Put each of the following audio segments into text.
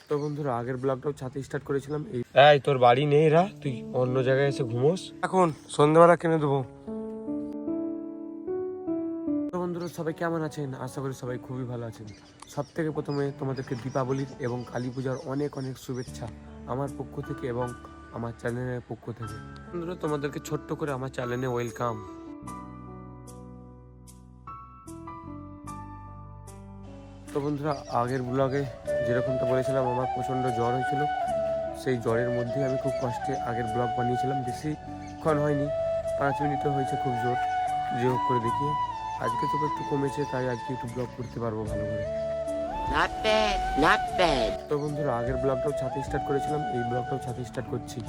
তো বন্ধুরা আগের ব্লগটাও ছাতে স্টার্ট করেছিলাম। এই তোর বাড়ি নেই রা, তুই অন্য জায়গায় এসে ঘুমোস। এখন সন্ধ্যাবেলা কিনে দেবো। তো বন্ধুরা সবাই কেমন আছেন? আশা করি সবাই খুবই ভালো আছেন। সব থেকে প্রথমে তোমাদেরকে দীপাবলির এবং কালী পূজার অনেক অনেক শুভেচ্ছা আমার পক্ষ থেকে এবং আমার চ্যানেলের পক্ষ থেকে। বন্ধুরা তোমাদেরকে ছোট্ট করে আমার চ্যানেলে ওয়েলকাম। তো বন্ধুরা আগের ব্লগে যেরকমটা বলেছিলাম আমার প্রচণ্ড জ্বর হয়েছিল, সেই জ্বরের মধ্যে আমি খুব কষ্টে আগের ব্লগ বানিয়েছিলাম। বেশিক্ষণ হয়নি, 5 মিনিটও হয়েছে, খুব জোর যে হোক করে দেখিয়ে। আজকে তো একটু কমেছে, তাই আজকে একটু ব্লগ করতে পারবো ভালো করে। তো বন্ধুরা আগের ব্লগটাও ছাতে স্টার্ট করেছিলাম, এই ব্লগটাও ছাতে স্টার্ট করছি।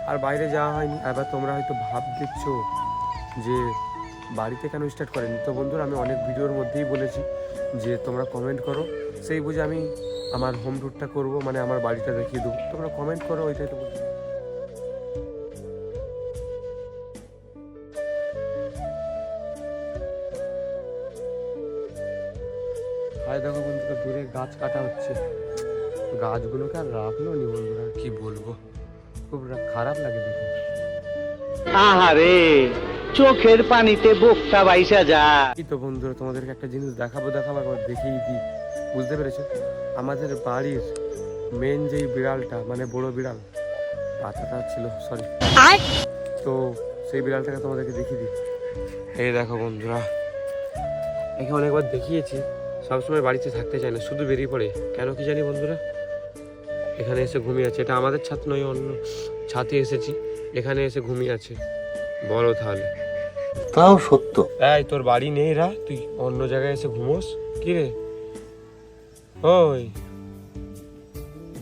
আর বাইরে যাওয়া হয়নি। এবার তোমরা হয়তো ভাবছো যে বাড়িতে কেন স্টার্ট করেনি। তো বন্ধুরা আমি অনেক ভিডিওর মধ্যেই বলেছি যে তোমরা কমেন্ট করো, সেই বুঝে আমি আমার হোম ট্যুরটা করবো, মানে আমার বাড়িটা দেখিয়ে দেবো। তোমরা কমেন্ট করো, ওইটাই তো বলছি। আর দেখো বন্ধুরা দূরে গাছ কাটা হচ্ছে, গাছগুলোকে আর রাখলো নি বন্ধুরা, কি বলবো, খুব খারাপ লাগে দেখে। আহারে চোখের পানিতে বোকটা বাইসা যায়। তো বন্ধুরা তোমাদেরকে একটা জিনিস দেখাবো একবার দেখিয়ে দিই, বুঝতে পেরেছো? আমাদের বাড়ির মেন যেই বিড়ালটা, মানে বড় বিড়াল, বাচ্চাটা ছিল সরি, তো সেই বিড়ালটাকে তোমাদেরকে দেখিয়ে দিই। এই দেখো বন্ধুরা, একে অনেকবার দেখিয়েছি, সবসময় বাড়িতে থাকতে চায় না, শুধু বেরিয়ে পড়ে কেন কি জানি বন্ধুরা। এখানে এসে ঘুমিয়ে আছে, এটা আমাদের ছাদ নয়, অন্য ছাদে এসেছি, এখানে এসে ঘুমিয়ে আছে। বলো তাহলে, তাও সত্য। এই তোর বাড়ি নেই রা, তুই অন্য জায়গায় এসে ঘুমোস কি রে? ওই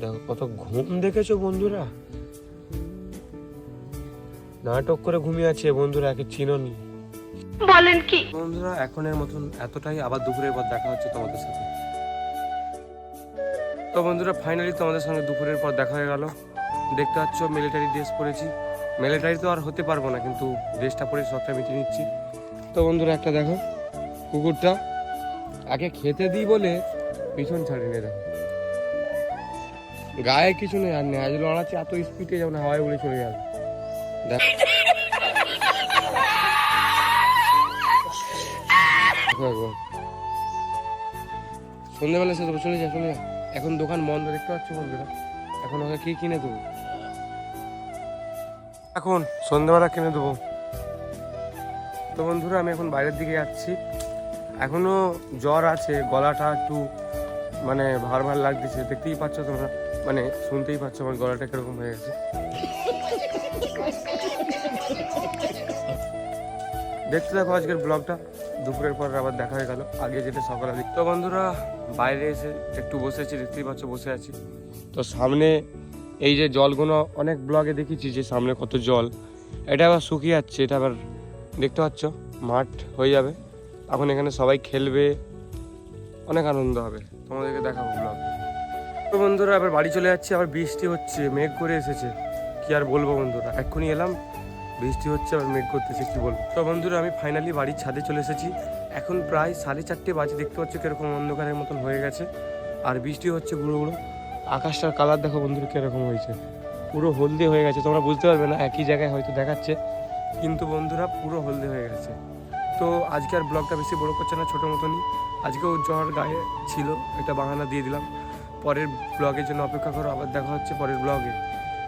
দেখো কত ঘুম দেখেছো বন্ধুরা, নাটক করে ঘুমিয়ে আছে বন্ধুরা, একে চিনোনি বলেন কি? বন্ধুরা এখনের মতন এতটাই, আবার দুপুরের পর দেখা হচ্ছে তোমাদের সাথে। তো বন্ধুরা ফাইনালি তোমাদের সঙ্গে দুপুরের পর দেখা হয়ে গেল। দেখতে পাচ্ছ মিলিটারি ড্রেস পরেছি, মিলিটারি তো আর হতে পারবো না, কিন্তু ড্রেসটা পরে সবটা মিটিয়ে নিচ্ছি। তো বন্ধুরা একটা দেখো কুকুরটা, আগে খেতে দিই বলে পিছন ছাড়িয়ে দেখো, গায়ে কিছু নেই, আর নেই আজ লড়াচ্ছি, এত স্পিডে যাবো না, হাওয়ায় উড়ে চলে যাবে। দেখো একবার সন্ধ্যেবেলা এসে দেবো, চলে যা চলে যা, এখন দোকান বন্ধ, দেখতে পাচ্ছ বন্ধুরা। এখন ওকে কি কিনে দেবো, এখন সন্ধ্যেবেলা কিনে দেবো। তো বন্ধুরা আমি এখন বাইরের দিকে যাচ্ছি, এখনো জ্বর আছে, গলাটা একটু মানে ভার ভার লাগতেছে, দেখতেই পাচ্ছ তোমরা, মানে শুনতেই পাচ্ছ আমার গলাটা কিরকম হয়ে গেছে। দেখতে থাকো আজকের ব্লগটা, দুপুরের পর আবার দেখা হয়ে গেল, আগে যেটা সকালে। তো বন্ধুরা বাইরে এসে একটু বসেছি, দেখতেই পাচ্ছ বসে আছি। তো সামনে এই যে জলগুলো অনেক ব্লগে দেখেছি যে সামনে কত জল, এটা আবার শুকিয়ে যাচ্ছে, এটা আবার দেখতে পাচ্ছ মাঠ হয়ে যাবে, এখন এখানে সবাই খেলবে, অনেক আনন্দ হবে, তোমাদেরকে দেখাবো ব্লগ। তো বন্ধুরা আবার বাড়ি চলে যাচ্ছি, আবার বৃষ্টি হচ্ছে, মেঘ করে এসেছে, কি আর বলবো বন্ধুরা, এক্ষুনি এলাম, বৃষ্টি হচ্ছে আবার মেঘ করতেছে, কি বলবো। তো বন্ধুরা আমি ফাইনালি বাড়ির ছাদে চলে এসেছি, এখন প্রায় 4:30 বাজে, দেখতে পাচ্ছ কিরকম অন্ধকারের মতন হয়ে গেছে, আর বৃষ্টি হচ্ছে গুঁড়ো গুঁড়ো। আকাশটার কালার দেখো বন্ধুরা কিরকম হয়েছে, পুরো হলদে হয়ে গেছে, তোমরা বুঝতে পারবে না, একই জায়গায় হয়তো দেখাচ্ছে, কিন্তু বন্ধুরা পুরো হলদে হয়ে গেছে। তো আজকে আর ব্লগটা বেশি বড় করছে না, ছোটো মতনই, আজকেও জ্বর গায়ে ছিল, একটা বাহানা দিয়ে দিলাম। পরের ব্লগের জন্য অপেক্ষা করো, আবার দেখা হচ্ছে পরের ব্লগে,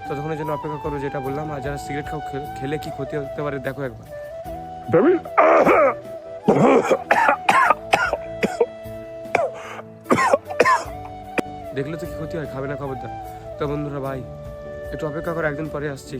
ততক্ষণের জন্য অপেক্ষা করো। যেটা বললাম, আর যারা সিগারেট খাও, খেলে কি ক্ষতি হতে পারে দেখো একবার। দেখলে তো কি ক্ষতি হয়, খাবে না খবরদার। তো বন্ধুরা ভাই একটু অপেক্ষা করো, একদিন পরে আসছি।